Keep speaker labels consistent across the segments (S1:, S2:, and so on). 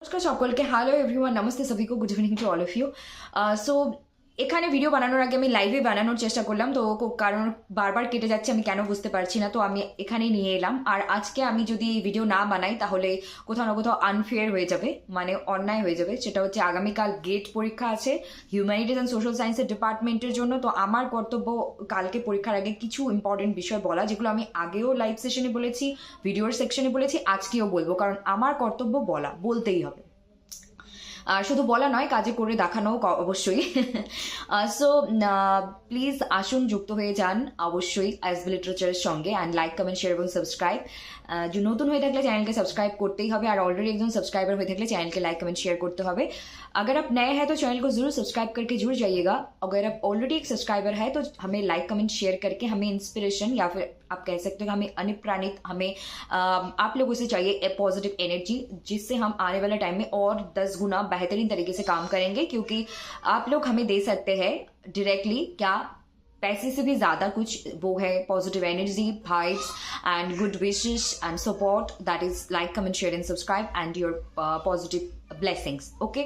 S1: নমস্কার সকলকে, hello everyone, নমস্তে সभी को, good evening to all of you. So এখানে ভিডিও বানানোর আগে আমি লাইভে বানানোর চেষ্টা করলাম, তো কারণ বারবার কেটে যাচ্ছে, আমি কেন বুঝতে পারছি না, তো আমি এখানেই নিয়ে এলাম। আর আজকে আমি যদি ভিডিও না বানাই তাহলে কোথাও না কোথাও আনফেয়ার হয়ে যাবে, মানে অন্যায় হয়ে যাবে। সেটা হচ্ছে আগামীকাল গেট পরীক্ষা আছে হিউম্যানিটিজ অ্যান্ড সোশ্যাল সায়েন্সের ডিপার্টমেন্টের জন্য। তো আমার কর্তব্য কালকে পরীক্ষার আগে কিছু ইম্পর্টেন্ট বিষয় বলা, যেগুলো আমি আগেও লাইভ সেশনে বলেছি, ভিডিওর সেকশনে বলেছি, আজকেও বলবো, কারণ আমার কর্তব্য বলতেই হবে। শুধু বলা নয়, কাজে করে দেখানো অবশ্যই। সো প্লিজ আসুন, যুক্ত হয়ে যান অবশ্যই এসবি লিটারেচারের সঙ্গে, অ্যান্ড লাইক, কমেন্ট, শেয়ার এবং সাবস্ক্রাইব। जो নতুন হয়ে থাকলে চ্যানেলকে সাবস্ক্রাইব করতেই হবে, আর ऑलरेडी একজন সাবস্ক্রাইবার হয়ে থাকলে চ্যানেলকে लाइक कमेंट शेयर করতে হবে। अगर आप नए हैं तो चैनल को जरूर सब्सक्राइब करके जुड़ जाइएगा। अगर आप ऑलरेडी एक सब्सक्राइबर है तो हमें लाइक कमेंट शेयर करके हमें इंस्पिरेशन, या फिर आप कह सकते हो हमें अनुप्राणित, हमें आप लोगों से चाहिए ए पॉजिटिव एनर्जी, जिससे हम आने वाले टाइम में और 10 गुना बेहतरीन तरीके से काम करेंगे। क्योंकि आप लोग हमें दे सकते हैं डायरेक्टली, क्या पैसे से भी ज़्यादा कुछ, वो है positive energy, vibes and good wishes and support. That is like, comment, share and subscribe and your positive blessings. Okay,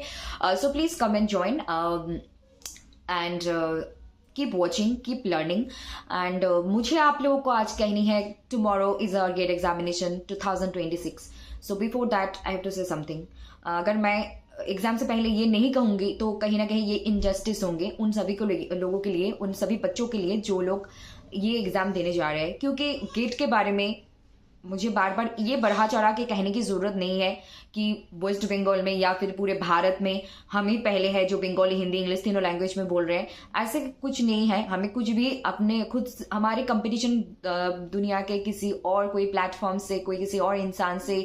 S1: so please come and join and keep watching, keep learning. And मुझे आप लोगों को आज कहनी है, tomorrow is our GATE examination 2026। So before that I have to say something. अगर मैं exam से पहले ये नहीं कहूंगी तो कहीं ना कहीं ये इनजस्टिस होंगे उन सभी को लोगों के लिए, उन सभी बच्चों के लिए जो लोग ये एग्जाम देने जा रहे हैं। क्योंकि गेट के बारे में मुझे बार बार ये बढ़ा चढ़ा के कहने की ज़रूरत नहीं है कि वेस्ट बंगाल में या फिर पूरे भारत में हम ही पहले हैं जो बंगाली, हिंदी, इंग्लिश तीनों लैंग्वेज में बोल रहे हैं। ऐसे कुछ नहीं है। हमें कुछ भी अपने खुद, हमारे कंपटीशन दुनिया के किसी और कोई प्लेटफॉर्म से, कोई किसी और इंसान से,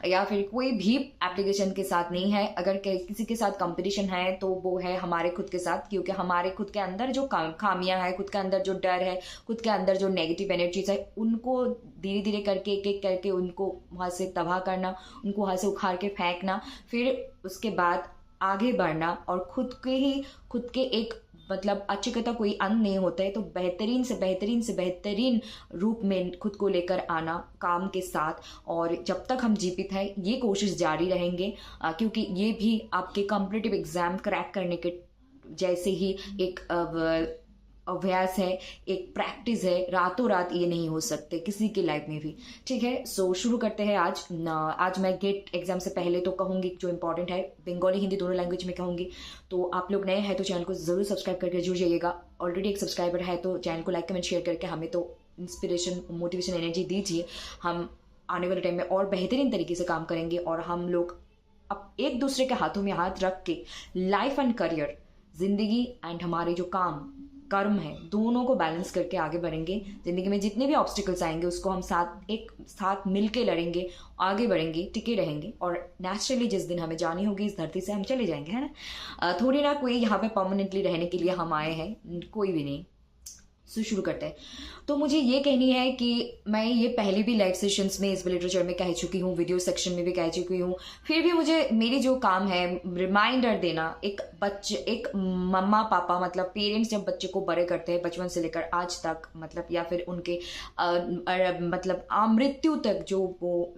S1: या फिर कोई भी एप्लीकेशन के साथ नहीं है। अगर किसी के साथ कंपटीशन है तो वो है हमारे खुद के साथ। क्योंकि हमारे खुद के अंदर जो खामियां है, खुद के अंदर जो डर है, खुद के अंदर जो नेगेटिव एनर्जीज है, उनको धीरे धीरे करके एक एक करके उनको वहाँ से तबाह करना, उनको वहाँ से उखाड़ के फेंकना, फिर उसके बाद आगे बढ़ना। और खुद के एक मतलब अच्छी कथा कोई अंत नहीं होता है, तो बेहतरीन से बेहतरीन रूप में खुद को लेकर आना काम के साथ। और जब तक हम जीवित हैं ये कोशिश जारी रहेंगे, क्योंकि ये भी आपके कॉम्पिटिटिव एग्जाम क्रैक करने के जैसे ही एक अभ्यास है, एक प्रैक्टिस है। रातों रात ये नहीं हो सकते किसी की लाइफ में भी। ठीक है, सो शुरू करते हैं। आज मैं गेट एग्जाम से पहले तो कहूँगी जो इंपॉर्टेंट है, बंगाली, हिंदी दोनों लैंग्वेज में कहूँगी। तो आप लोग नए हैं तो चैनल को जरूर सब्सक्राइब करके जुड़ जाइएगा। ऑलरेडी एक सब्सक्राइबर है तो चैनल को लाइक, कमेंट, शेयर करके हमें तो इंस्पिरेशन, मोटिवेशन, एनर्जी दीजिए। हम आने वाले टाइम में और बेहतरीन तरीके से काम करेंगे, और हम लोग अब एक दूसरे के हाथों में हाथ रख के लाइफ एंड करियर, जिंदगी एंड हमारे जो कर्म है, दोनों को बैलेंस करके आगे बढ़ेंगे। जिंदगी में जितने भी ऑब्स्टिकल्स आएंगे उसको हम साथ मिलके लड़ेंगे, आगे बढ़ेंगे, टिके रहेंगे। और नेचुरली जिस दिन हमें जानी होगी इस धरती से हम चले जाएंगे, है ना। थोड़ी ना कोई यहाँ पे परमानेंटली रहने के लिए हम आए हैं, कोई भी नहीं। सो शुरू करते हैं। तो मुझे ये कहनी है कि मैं ये पहले भी लाइव सेशंस में इस लिटरेचर में कह चुकी हूँ, वीडियो सेक्शन में भी कह चुकी हूँ। फिर भी मुझे, मेरी जो काम है रिमाइंडर देना, एक मम्मा पापा मतलब पेरेंट्स जब बच्चे को बड़े करते हैं बचपन से लेकर आज तक, मतलब या फिर उनके मतलब मृत्यु तक जो वो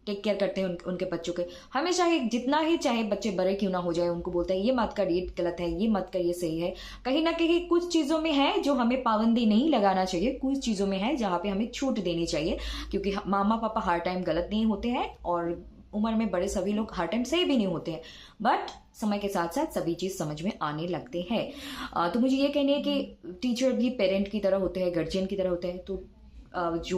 S1: टेक केयर करते हैं उनके बच्चों के, हमेशा ही जितना ही चाहे बच्चे बड़े क्यों ना हो जाए, उनको बोलते हैं ये मत कर, ये गलत है, ये मत कर, ये सही है। कहीं ना कहीं कुछ चीज़ों में है जो हमें पाबंदी नहीं लगाना चाहिए, कुछ चीज़ों में है जहाँ पे हमें छूट देनी चाहिए। क्योंकि मामा पापा हर टाइम गलत नहीं होते हैं, और उम्र में बड़े सभी लोग हर टाइम सही भी नहीं होते हैं, बट समय के साथ साथ सभी चीज़ समझ में आने लगते हैं। तो मुझे ये कहनी है कि टीचर भी पेरेंट की तरह होते हैं, गार्जियन की तरह होते हैं। तो जो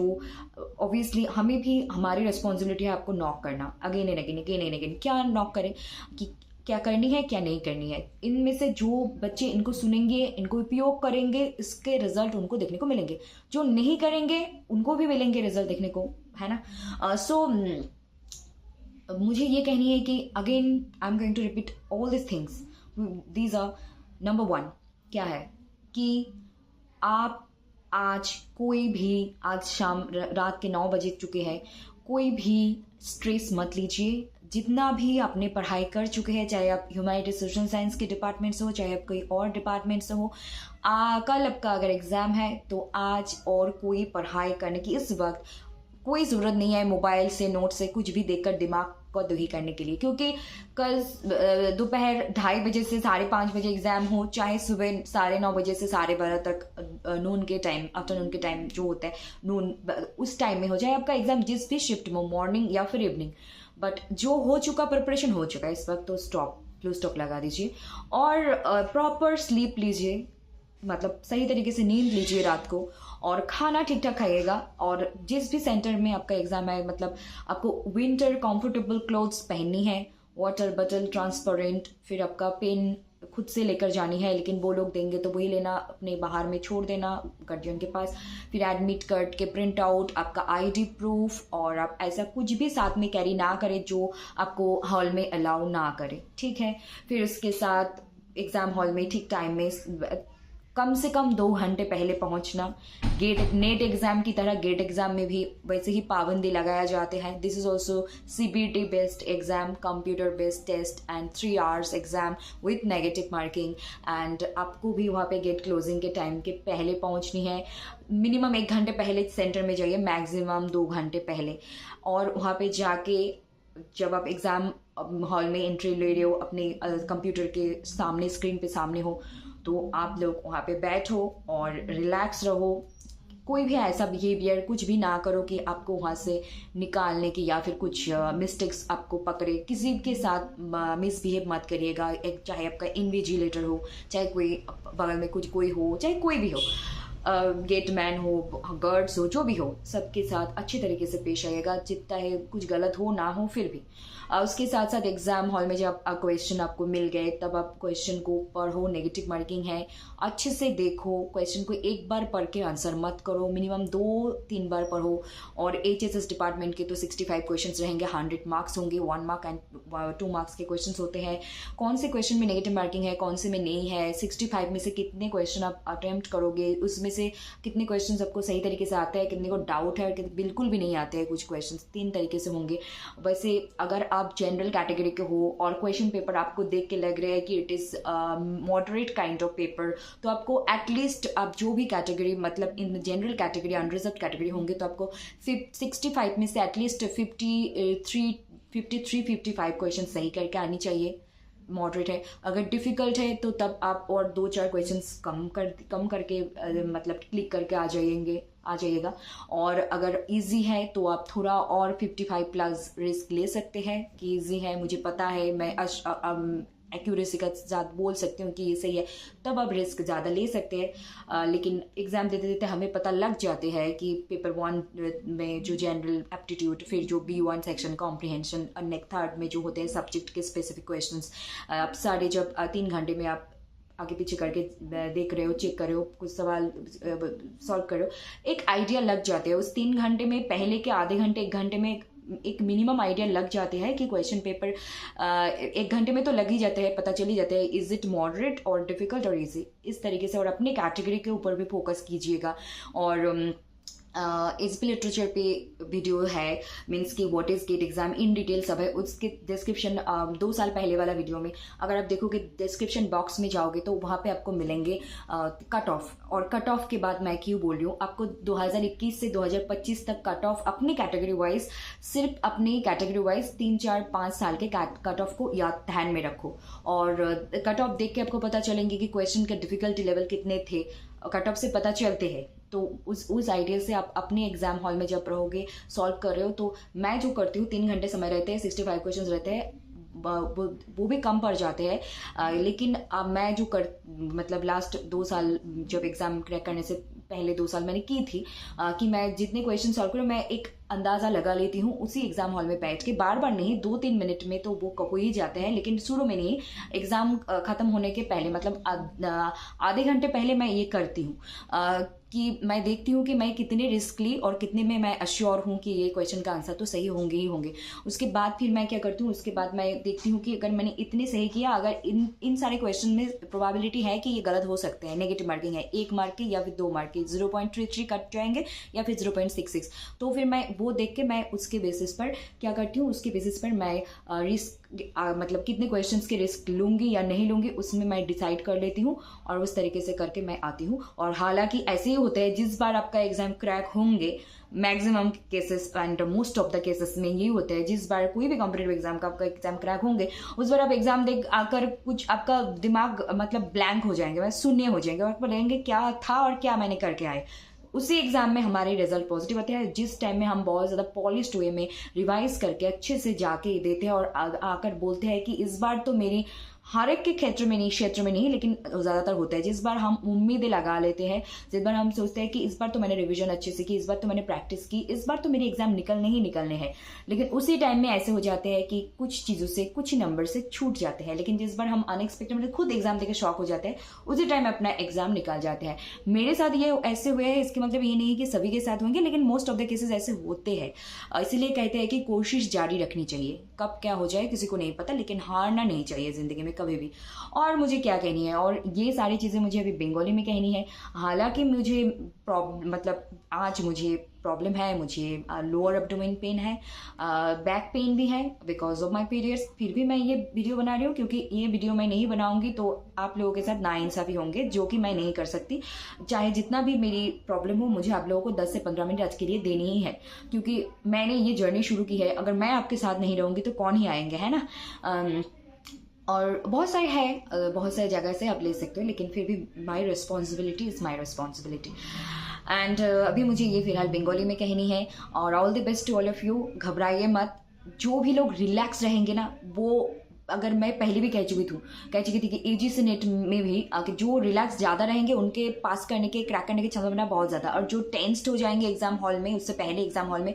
S1: ऑब्वियसली हमें भी हमारी रिस्पॉन्सिबिलिटी है आपको नॉक करना, अगेन एंड अगेन। क्या नॉक करें कि क्या करनी है, क्या नहीं करनी है। इनमें से जो बच्चे इनको सुनेंगे, इनको उपयोग करेंगे, इसके रिजल्ट उनको देखने को मिलेंगे। जो नहीं करेंगे उनको भी मिलेंगे रिजल्ट देखने को, है ना। सो मुझे ये कहनी है कि again I am going to repeat all this things. These are number 1 क्या है कि आप आज कोई भी, आज शाम रात के 9 बजे चुके हैं, कोई भी स्ट्रेस मत लीजिए। जितना भी आपने पढ़ाई कर चुके हैं, चाहे आप ह्यूमैनिटीज सोशल साइंस के डिपार्टमेंट से हो, चाहे आप कोई और डिपार्टमेंट से हो, कल आपका अगर एग्ज़ाम है तो आज और कोई पढ़ाई करने की इस वक्त कोई ज़रूरत नहीं है। मोबाइल से, नोट से कुछ भी देखकर दिमाग कौतूहल करने के लिए, क्योंकि कल दोपहर 2:30 बजे से 5:30 बजे एग्ज़ाम हो, चाहे सुबह 9:30 बजे से 12:30 तक नून के टाइम, आफ्टरनून के टाइम जो होता है नून, उस टाइम में हो जाए आपका एग्ज़ाम, जिस भी शिफ्ट में, मॉर्निंग या फिर इवनिंग, बट जो हो चुका प्रिपरेशन हो चुका है इस वक्त, तो फुल स्टॉप लगा दीजिए और प्रॉपर स्लीप लीजिए, मतलब सही तरीके से नींद लीजिए रात को, और खाना ठीक ठाक खाइएगा। और जिस भी सेंटर में आपका एग्जाम है, मतलब आपको विंटर कंफर्टेबल क्लोथ्स पहननी है, वाटर बॉटल ट्रांसपेरेंट, फिर आपका पेन खुद से लेकर जानी है, लेकिन वो लोग देंगे तो वही लेना, अपने बाहर में छोड़ देना गार्जियन के पास। फिर एडमिट कार्ड के प्रिंट आउट, आपका आईडी प्रूफ, और आप ऐसा कुछ भी साथ में कैरी ना करें जो आपको हॉल में अलाउ ना करे, ठीक है। फिर उसके साथ एग्ज़ाम हॉल में ठीक टाइम में कम से कम 2 घंटे पहले पहुंचना। नेट एग्ज़ाम की तरह गेट एग्ज़ाम में भी वैसे ही पाबंदी लगाया जाते हैं। This is also CBT based exam, computer based test and 3 hours exam with negative marking. And आपको भी वहाँ पे गेट क्लोजिंग के टाइम के पहले पहुँचनी है। मिनिमम 1 घंटे पहले सेंटर में जाइए, मैक्सिमम 2 घंटे पहले। और वहाँ पे जाके जब आप एग्ज़ाम हॉल में एंट्री ले रहे हो, अपने कंप्यूटर के सामने, स्क्रीन पे सामने हो, तो आप लोग वहाँ पे बैठो और रिलैक्स रहो। कोई भी ऐसा बिहेवियर कुछ भी ना करो कि आपको वहाँ से निकालने की या फिर कुछ मिस्टेक्स आपको पकड़े। किसी के साथ मिसबिहेव मत करिएगा, एक चाहे आपका इन्विजिलेटर हो, चाहे कोई बगल में कुछ कोई हो, चाहे कोई भी हो, गेटमैन हो, गार्ड्स हो, जो भी हो, सबके साथ अच्छे तरीके से पेश आइएगा, जितना है कुछ गलत हो ना हो फिर भी। उसके साथ साथ एग्ज़ाम हॉल में जब क्वेश्चन आपको मिल गए, तब आप क्वेश्चन को पढ़ो, नेगेटिव मार्किंग है, अच्छे से देखो, क्वेश्चन को एक बार पढ़ के आंसर मत करो, मिनिमम 2-3 बार पढ़ो। और HSS डिपार्टमेंट के तो 65 क्वेश्चंस रहेंगे, 100 मार्क्स होंगे, 1 मार्क एंड 2 मार्क्स के क्वेश्चंस होते हैं। कौन से क्वेश्चन में नेगेटिव मार्किंग है, कौन से में नहीं है, 65 में से कितने क्वेश्चन आप अटेम्प्ट करोगे, उसमें से कितने क्वेश्चंस आपको सही तरीके से आते हैं, कितने को डाउट है, बिल्कुल भी नहीं आते हैं कुछ क्वेश्चंस। 3 तरीके से होंगे। वैसे अगर आप जनरल कैटेगरी के हो और क्वेश्चन पेपर आपको देख के लग रहा है कि it is moderate kind of paper, तो आपको एटलीस्ट, आप जो भी कैटेगरी, मतलब in general category, unreserved category होंगे, तो आपको 65 में से एटलीस्ट 53-55 क्वेश्चन सही करके आनी चाहिए। मॉडरेट है। अगर डिफ़िकल्ट है तो तब आप और 2-4 क्वेश्चंस कम करके मतलब क्लिक करके आ जाइएगा। और अगर इजी है तो आप थोड़ा और 55 प्लस रिस्क ले सकते हैं कि इजी है, मुझे पता है, मैं एक्यूरेसी का साथ बोल सकती हूँ कि ये सही है, तब आप रिस्क ज़्यादा ले सकते हैं। लेकिन एग्ज़ाम देते देते हमें पता लग जाते हैं कि पेपर 1 में जो जनरल एप्टीट्यूड, फिर जो B1 सेक्शन कॉम्प्रिहेंशन, और नेक्स्ट थर्ड में जो होते हैं सब्जेक्ट के स्पेसिफिक क्वेश्चंस, आप सारे जब 3 घंटे में आप आगे पीछे करके देख रहे हो, चेक कर रहे हो, कुछ सवाल सॉल्व कर रहे हो, एक आइडिया लग जाते हैं। उस 3 घंटे में, पहले के आधे घंटे 1 घंटे में एक मिनिमम आइडिया लग जाते हैं कि क्वेश्चन पेपर 1 घंटे में तो लग ही जाते हैं, पता चल ही जाता है इज इट मॉडरेट और डिफ़िकल्ट और इजी, इस तरीके से। और अपने कैटेगरी के ऊपर भी फोकस कीजिएगा। और एसपी लिटरेचर पे वीडियो है, मीन्स कि what is gate exam in detail सब है, उसके डिस्क्रिप्शन 2 साल पहले वाला वीडियो में अगर आप देखोगे डिस्क्रिप्शन बॉक्स में जाओगे तो वहाँ पे आपको मिलेंगे कट ऑफ। और कट ऑफ के बाद मैं क्यों बोल रही हूँ, आपको 2021 से 2025 तक कट ऑफ अपनी कैटेगरी वाइज, सिर्फ अपनी कैटेगरी वाइज 3-4-5 साल के कट ऑफ को याद ध्यान में रखो। और कट ऑफ देख के आपको पता चलेंगे कि क्वेश्चन का डिफिकल्टी लेवल कितने थे, कट ऑफ से पता चलते हैं। तो उस आइडिया से आप अपने एग्जाम हॉल में जब रहोगे, सॉल्व कर रहे हो, तो मैं जो करती हूँ 3 घंटे समय रहते हैं, 65 क्वेश्चंस रहते हैं, वो भी कम पड़ जाते हैं। लेकिन अब मैं जो मतलब लास्ट 2 साल जब एग्ज़ाम क्रैक करने से पहले 2 साल मैंने की थी कि मैं जितने क्वेश्चन सॉल्व करूँ, मैं एक अंदाज़ा लगा लेती हूँ उसी एग्ज़ाम हॉल में बैठ के, बार बार नहीं, 2-3 मिनट में तो वो हो ही जाते हैं। लेकिन शुरू में नहीं, एग्ज़ाम ख़त्म होने के पहले, मतलब आधे घंटे पहले मैं ये करती हूँ कि मैं देखती हूँ कि मैं कितने रिस्क ली और कितने में मैं अश्योर हूँ कि ये क्वेश्चन का आंसर तो सही होंगे ही होंगे। उसके बाद फिर मैं क्या करती हूँ, उसके बाद मैं देखती हूँ कि अगर मैंने इतने सही किया, अगर इन सारे क्वेश्चन में प्रोबेबिलिटी है कि ये गलत हो सकते हैं, नेगेटिव मार्किंग है, 1 मार्क की या फिर 2 मार्क की, 0.33 कट जाएंगे या फिर 0.66, तो फिर मैं वो देख के मैं उसके बेसिस पर क्या करती हूँ, उसके बेसिस पर मैं रिस्क मतलब कितने क्वेश्चंस के रिस्क लूँगी या नहीं लूँगी उसमें मैं डिसाइड कर लेती हूँ और उस तरीके से करके मैं आती हूँ। और हालांकि ऐसे ही होता है, जिस बार आपका एग्जाम क्रैक होंगे, maximum cases and most of the cases में ये होता है, जिस बार कोई भी कॉम्पिटेटिव एग्जाम का आपका एग्जाम क्रैक होंगे उस बार आप एग्जाम देख आकर कुछ आपका दिमाग मतलब ब्लैंक हो जाएंगे, शून्य हो जाएंगे और आप बोलेंगे क्या था और क्या मैंने करके आए। उसी एग्जाम में हमारे रिजल्ट पॉजिटिव आते हैं जिस टाइम में हम बहुत ज़्यादा पॉलिश्ड वे में रिवाइज करके अच्छे से जाके देते हैं और आकर बोलते हैं कि इस बार तो मेरी हर एक के क्षेत्र में नहीं लेकिन ज़्यादातर होता है, जिस बार हम उम्मीदें लगा लेते हैं, जिस बार हम सोचते हैं कि इस बार तो मैंने रिवीजन अच्छे से की, इस बार तो मैंने प्रैक्टिस की, इस बार तो मेरे एग्जाम निकलने ही निकलने हैं, लेकिन उसी टाइम में ऐसे हो जाते हैं कि कुछ चीज़ों से कुछ नंबर से छूट जाते हैं। लेकिन जिस बार हम अनएक्सपेक्टेड मतलब खुद एग्जाम देकर शॉक हो जाते हैं उसी टाइम अपना एग्जाम निकाल जाते हैं। मेरे साथ ये ऐसे हुए हैं, इसके मतलब ये नहीं कि सभी के साथ होंगे लेकिन मोस्ट ऑफ द केसेस ऐसे होते हैं। इसीलिए कहते हैं कि कोशिश जारी रखनी चाहिए, कब क्या हो जाए किसी को नहीं पता, लेकिन हारना नहीं चाहिए ज़िंदगी में कभी भी। और मुझे क्या कहनी है, और ये सारी चीज़ें मुझे अभी बंगाली में कहनी है। हालांकि मुझे मतलब आज मुझे प्रॉब्लम है, मुझे लोअर एब्डोमेन पेन है, बैक पेन भी है बिकॉज ऑफ माई पीरियड्स, फिर भी मैं ये वीडियो बना रही हूँ क्योंकि ये वीडियो मैं नहीं बनाऊंगी तो आप लोगों के साथ नाइंसाफ़ी होंगे, जो कि मैं नहीं कर सकती। चाहे जितना भी मेरी प्रॉब्लम हो, मुझे आप लोगों को 10 से 15 मिनट आज के लिए देनी ही है क्योंकि मैंने ये जर्नी शुरू की है। अगर मैं आपके साथ नहीं रहूँगी तो कौन ही आएंगे, है ना। और बहुत सारी जगह से आप ले सकते हो, लेकिन फिर भी my responsibility is my responsibility. And अभी मुझे ये फिलहाल बंगाली में कहनी है। और all the best to all of you. घबराइए मत, जो भी लोग रिलैक्स रहेंगे ना, वो अगर मैं पहले भी कह चुकी थी कि AGC नेट में भी जो रिलैक्स ज़्यादा रहेंगे उनके पास करने के क्रैक करने की संभावना बहुत ज़्यादा, और जो टेंस्ड हो जाएंगे एग्जाम हॉल में उससे पहले एग्जाम हॉल में,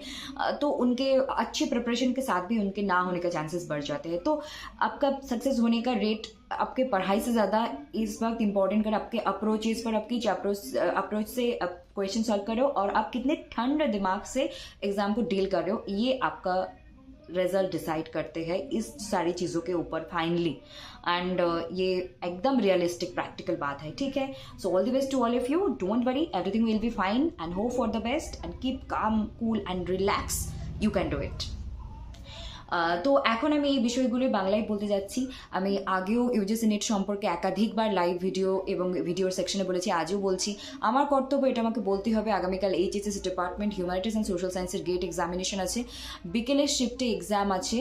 S1: तो उनके अच्छे प्रिपरेशन के साथ भी उनके ना होने का चांसेस बढ़ जाते हैं। तो आपका सक्सेस होने का रेट आपके पढ़ाई से ज़्यादा इस वक्त इम्पॉर्टेंट कर आपके अप्रोचेस पर, आपकी अप्रोच से क्वेश्चन सॉल्व करो और आप कितने ठंड दिमाग से एग्जाम को डील कर रहे हो, ये आपका रिजल्ट डिसाइड करते हैं इस सारी चीज़ों के ऊपर फाइनली। एंड ये एकदम रियलिस्टिक प्रैक्टिकल बात है, ठीक है। So all the best to all of you, don't worry, everything will be fine and hope for the best and keep calm cool and relax, you can do it. তো এখন আমি এই বিষয়গুলো বাংলায় বলতে যাচ্ছি। আমি আগেও ইউজিসি নেট সম্পর্কে একাধিকবার লাইভ ভিডিও এবং ভিডিওর সেকশনে বলেছি, আজও বলছি। আমার কর্তব্য, এটা আমাকে বলতে হবে। আগামীকাল HSS department humanities and social সায়েন্সের গেট এক্সামিনেশন আছে, বিকেলের শিফটে এক্সাম আছে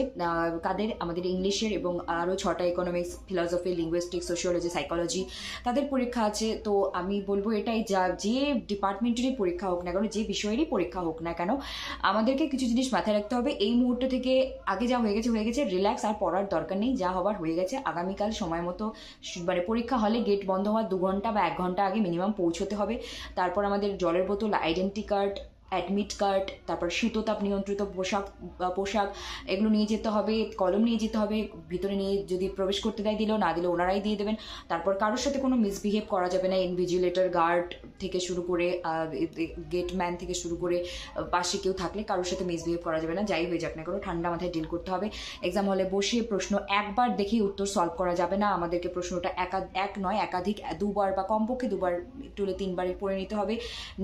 S1: কাদের, আমাদের ইংলিশের এবং আরও 6টা economics, philosophy, linguistics, sociology, psychology তাদের পরীক্ষা আছে। তো আমি বলবো এটাই, যে ডিপার্টমেন্টেরই পরীক্ষা হোক না কেন, যে বিষয়েরই পরীক্ষা হোক না কেন, আমাদেরকে কিছু জিনিস মাথায় রাখতে হবে। এই মুহূর্ত থেকে আগে যা হয়ে গেছে, রিল্যাক্স, আর পড়ার দরকার নেই, যা হবার হয়ে গেছে। আগামীকাল সময় মতো মানে পরীক্ষা হলে গেট বন্ধ হওয়ার 2 ঘন্টা বা 1 ঘন্টা আগে মিনিমাম পৌঁছতে হবে। তারপর আমাদের জলের বোতল, আইডেন্টি কার্ড, অ্যাডমিট কার্ড, তারপর শীততাপ নিয়ন্ত্রিত পোশাক এগুলো নিয়ে যেতে হবে, কলম নিয়ে যেতে হবে, ভিতরে নিয়ে যদি প্রবেশ করতে দেয় দিলেও, না দিলে ওনারাই দিয়ে দেবেন। তারপর কারোর সাথে কোনো মিসবিহেভ করা যাবে না, ইনভিজিলেটর, গার্ড থেকে শুরু করে গেটম্যান থেকে শুরু করে পাশে কেউ থাকলে কারোর সাথে মিসবিহেভ করা যাবে না, যাই হয়ে যাক না কেন, ঠান্ডা মাথায় ডিল করতে হবে। এক্সাম হলে বসে প্রশ্ন একবার দেখেই উত্তর সলভ করা যাবে না, আমাদেরকে প্রশ্নটা এক নয় একাধিক 2বার বা কমপক্ষে 2বার, একটু হলে 3বার পড়ে নিতে হবে।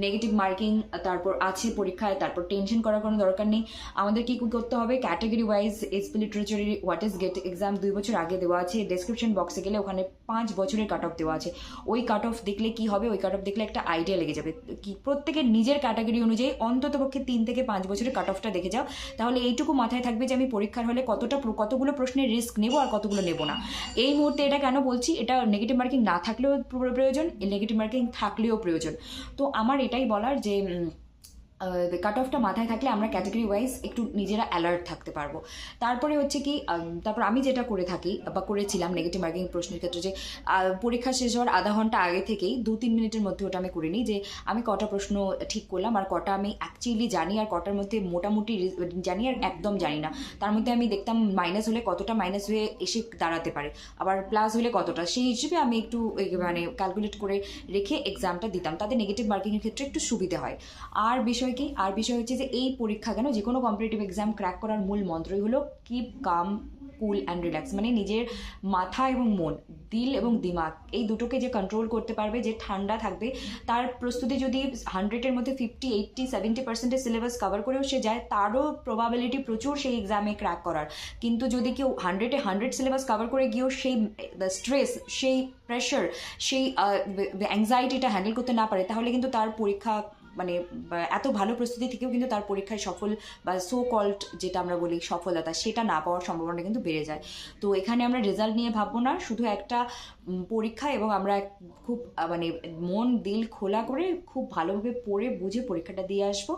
S1: নেগেটিভ মার্কিং তারপর আছে পরীক্ষায়, তারপর টেনশন করার কোনো দরকার নেই। আমাদের কি করতে হবে, ক্যাটাগরি ওয়াইজ এসপি লিটারেচারের হোয়াট ইজ গেট এক্সাম 2 বছর আগে দেওয়া আছে, ডেসক্রিপশন বক্সে গেলে ওখানে 5 বছরের কাট অফ দেওয়া আছে। ওই কাট অফ দেখলে কি হবে, ওই কাট অফ দেখলে একটা আইডিয়া লেগে যাবে কি প্রত্যেকের নিজের ক্যাটাগরি অনুযায়ী অন্ততপক্ষে 3 থেকে 5 বছরের কাট অফটা দেখে যাও, তাহলে এইটুকু মাথায় থাকবে যে আমি পরীক্ষার হলে কতগুলো প্রশ্নের রিস্ক নেব আর কতগুলো নেব না। এই মুহূর্তে এটা কেন বলছি, এটা নেগেটিভ মার্কিং না থাকলেও প্রয়োজন, নেগেটিভ মার্কিং থাকলেও প্রয়োজন। তো আমার এটাই বলার যে কাট অফটা মাথায় থাকলে আমরা ক্যাটাগরি ওয়াইজ একটু নিজেরা অ্যালার্ট থাকতে পারবো। তারপরে হচ্ছে কি, তারপর আমি যেটা করে থাকি বা করেছিলাম নেগেটিভ মার্কিং প্রশ্নের ক্ষেত্রে, যে পরীক্ষা শেষ হওয়ার আধা ঘন্টা আগে থেকেই 2-3 মিনিটের মধ্যে ওটা আমি করে নিই, যে আমি কটা প্রশ্ন ঠিক করলাম আর কটা আমি অ্যাকচুয়ালি জানি আর কটার মধ্যে মোটামুটি জানি আর একদম জানি না। তার মধ্যে আমি দেখতাম মাইনাস হলে কতটা মাইনাস হয়ে এসে দাঁড়াতে পারে, আবার প্লাস হলে কতটা, সেই হিসেবে আমি একটু মানে ক্যালকুলেট করে রেখে এক্সামটা দিতাম, তাতে নেগেটিভ মার্কিংয়ের ক্ষেত্রে একটু সুবিধা হয়। আর বিষয় হচ্ছে যে এই পরীক্ষা কেন, যে কোনো কম্পিটিটিভ এক্সাম ক্র্যাক করার মূল মন্ত্রই হলো keep calm cool and relax, মানে নিজের মাথা এবং মন দিল এবং দিমাগ এই দুটোকে যে কন্ট্রোল করতে পারবে, যে ঠান্ডা থাকবে, তার প্রস্তুতি যদি 100-এর মধ্যে 50, 80, 70% সিলেবাস কভার করেও সে যায়, তারও প্রবাবিলিটি প্রচুর সেই এক্সামে ক্র্যাক করার। কিন্তু যদি কেউ 100-এ 100 সিলেবাস কভার করে গিয়েও সেই স্ট্রেস, সেই প্রেশার, সেই অ্যাংজাইটিটা হ্যান্ডেল করতে না পারে, তাহলে কিন্তু তার পরীক্ষা মানে এত ভালো প্রস্তুতি থেকেও কিন্তু তার পরীক্ষায় সফল বা সো কল্ড যেটা আমরা বলি সফলতা, সেটা না পাওয়ার সম্ভাবনা কিন্তু বেড়ে যায়। তো এখানে আমরা রেজাল্ট নিয়ে ভাববো না, শুধু একটা পরীক্ষা, এবং আমরা খুব মানে মন দিল খোলা করে খুব ভালোভাবে পড়ে বুঝে পরীক্ষাটা দিয়ে আসবো।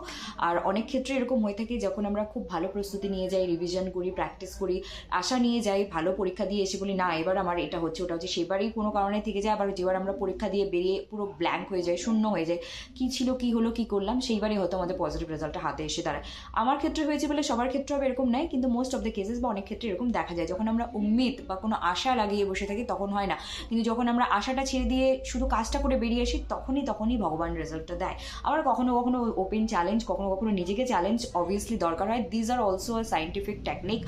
S1: আর অনেক ক্ষেত্রে এরকম হয়ে থাকে যখন আমরা খুব ভালো প্রস্তুতি নিয়ে যাই, রিভিশন করি, প্র্যাকটিস করি, আশা নিয়ে যাই, ভালো পরীক্ষা দিয়ে এসে বলি না এবার আমার এটা হচ্ছে ওটা হচ্ছে, সেবারই কোনো কারণে থেকে যায়। আবার যেবার আমরা পরীক্ষা দিয়ে বেরিয়ে পুরো ব্ল্যাঙ্ক হয়ে যায়, শূন্য হয়ে যায়, কী ছিল কী হলো কী করলাম, সেইবারই হয়তো আমাদের পজিটিভ রেজাল্টটা হাতে এসে দাঁড়ায়। আমার ক্ষেত্রে হয়েছে বলে সবার ক্ষেত্রে হবে এরকম নয়, কিন্তু মোস্ট অফ দ্য কেসেস বা অনেক ক্ষেত্রে এরকম দেখা যায় যখন আমরা উম্মিদ বা কোনো আশা লাগিয়ে বসে থাকি তখন হয় না, কিন্তু যখন আমরা আশাটা ছেড়ে দিয়ে শুধু কাজটা করে বেরিয়ে আসি তখনই ভগবান রেজাল্টটা দেয়। আবার কখনো কখনো ওপেন চ্যালেঞ্জ, কখনো কখনো নিজেকে চ্যালেঞ্জ অবভিয়াসলি দরকার হয়। These are also a scientific technique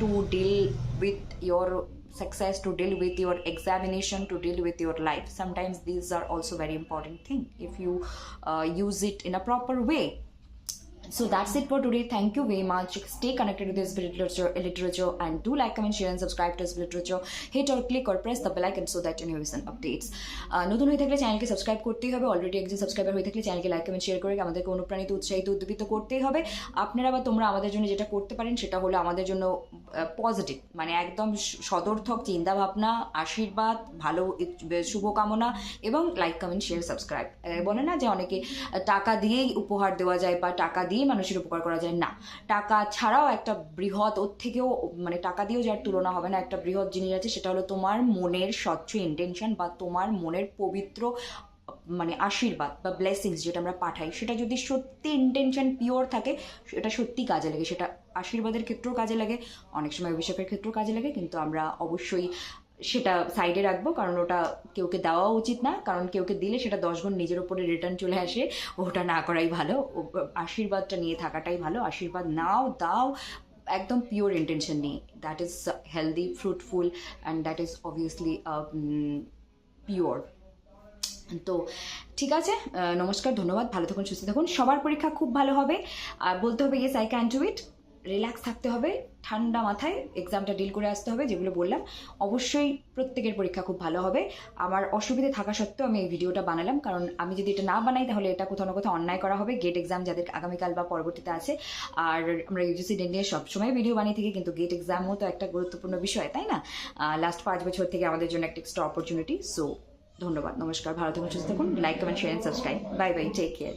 S1: to deal with your success, to deal with your examination, to deal with your life. Sometimes these are also very important thing if you use it in a proper way. So that's it for today. Thank you very much. Stay connected with Spirit Literature and do like, comment, share and subscribe to Spirit Literature. Hit or click or press the bell icon so that you never miss an updates. নতুন হয়ে থাকলে চ্যানেলকে subscribe করতেই হবে, already একজন subscriber হয়ে থাকলে চ্যানেলকে লাইক, কমেন্ট, শেয়ার করে আমাদেরকে অনুপ্রাণিত, উৎসাহিত, উদ্দীপিত করতেই হবে। আপনারা বা তোমরা আমাদের জন্য যেটা করতে পারেন সেটা হলো আমাদের জন্য পজিটিভ, মানে একদম সদর্থক চিন্তাভাবনা, আশীর্বাদ, ভালো শুভকামনা এবং লাইক, কমেন্ট, শেয়ার, সাবস্ক্রাইব। বলে না যে অনেকে টাকা দিয়েই উপহার দেওয়া যায় বা টাকা দিয়ে মানুষের উপকার করা যায়, না, টাকা ছাড়াও একটা বৃহৎ, ওর থেকেও মানে টাকা দিয়েও যার তুলনা হবে না, একটা বৃহৎ জিনিস আছে, সেটা হলো তোমার মনের স্বচ্ছ ইন্টেনশন বা তোমার মনের পবিত্র মানে আশীর্বাদ বা ব্লেসিংস যেটা আমরা পাঠাই, সেটা যদি সত্যি ইন্টেনশন পিওর থাকে সেটা সত্যি কাজে লাগে। সেটা আশীর্বাদের ক্ষেত্রেও কাজে লাগে, অনেক সময় অভিশাপের ক্ষেত্রেও কাজে লাগে, কিন্তু আমরা অবশ্যই সেটা সাইডে রাখবো, কারণ ওটা কেউকে দেওয়া উচিত না, কারণ কেউকে দিলে সেটা 10 গুণ নিজের ওপরে রিটার্ন চলে আসে, ওটা না করাই ভালো। আশীর্বাদটা নিয়ে থাকাটাই ভালো। আশীর্বাদ নাও, দাও একদম পিওর ইন্টেনশন নিয়ে, that is healthy, fruitful and that is obviously pure. তো ঠিক আছে, নমস্কার, ধন্যবাদ, ভালো থাকুন, সুস্থ থাকুন, সবার পরীক্ষা খুব ভালো হবে। আর বলতে হবে yes I can do it, relax থাকতে হবে, ঠান্ডা মাথায় এক্সামটা ডিল করে আসতে হবে, যেগুলো বললাম। অবশ্যই প্রত্যেকের পরীক্ষা খুব ভালো হবে। আমার অসুবিধে থাকা সত্ত্বেও আমি এই ভিডিওটা বানালাম, কারণ আমি যদি এটা না বানাই তাহলে এটা কোথাও না কোথাও অন্যায় করা হবে। গেট এক্সাম যাদের আগামীকাল বা পরবর্তীতে আছে, আর আমরা ইউজিসি ডেট নিয়ে সবসময় ভিডিও বানিয়ে থাকি, কিন্তু গেট এক্সামও তো একটা গুরুত্বপূর্ণ বিষয়, তাই না? লাস্ট 5 বছর থেকে আমাদের জন্য একটা এক্সট্রা অপরচুনিটি। সো ধন্যবাদ, নমস্কার, ভালো থাকুন, সুস্থ থাকুন, like, comment, share and subscribe. Bye bye, take care.